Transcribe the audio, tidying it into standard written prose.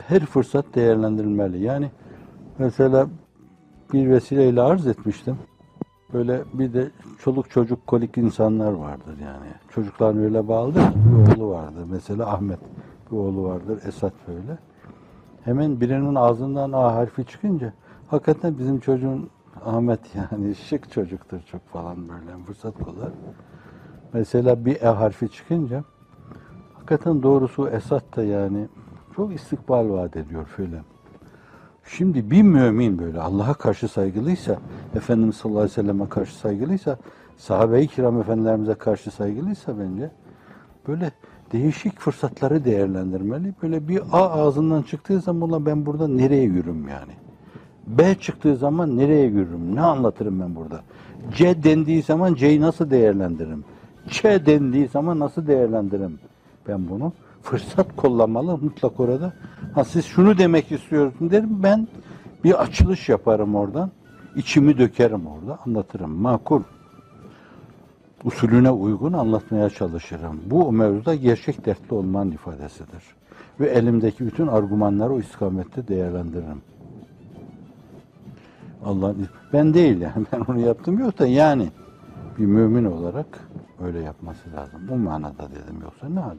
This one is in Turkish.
her fırsat değerlendirilmeli. Yani mesela bir vesileyle arz etmiştim. Böyle bir de çoluk çocuk kolik insanlar vardır yani. Çocuklar öyle bağlıdır. Bir oğlu vardır. Mesela Ahmet bir oğlu vardır. Esat böyle. Hemen birinin ağzından A harfi çıkınca hakikaten bizim çocuğun Ahmet yani şık çocuktur çok falan böyle fırsat kollar. Mesela bir E harfi çıkınca hakikaten doğrusu Esat da yani çok istikbal vaat ediyor filan. Şimdi bir mümin böyle Allah'a karşı saygılıysa, Efendimiz sallallahu aleyhi ve selleme karşı saygılıysa, sahabe-i kiram efendilerimize karşı saygılıysa bence böyle değişik fırsatları değerlendirmeli. Böyle bir A ağzından çıktığı zaman ulan ben burada nereye yürürüm yani? B çıktığı zaman nereye yürürüm? Ne anlatırım ben burada? C dendiği zaman C'yi nasıl değerlendiririm? Ç dendiği zaman nasıl değerlendiririm? Ben bunu fırsat kollamalı mutlak orada. Ha siz şunu demek istiyorsun derim ben bir açılış yaparım oradan. İçimi dökerim orada anlatırım. Makul. Usulüne uygun anlatmaya çalışırım. Bu mevzuda gerçek dertli olmanın ifadesidir. Ve elimdeki bütün argümanları o istikamette değerlendiririm. Allah'ın ben değil yani ben onu yaptım yok da yani bir mümin olarak öyle yapması lazım. Bu manada dedim yoksa ne hal?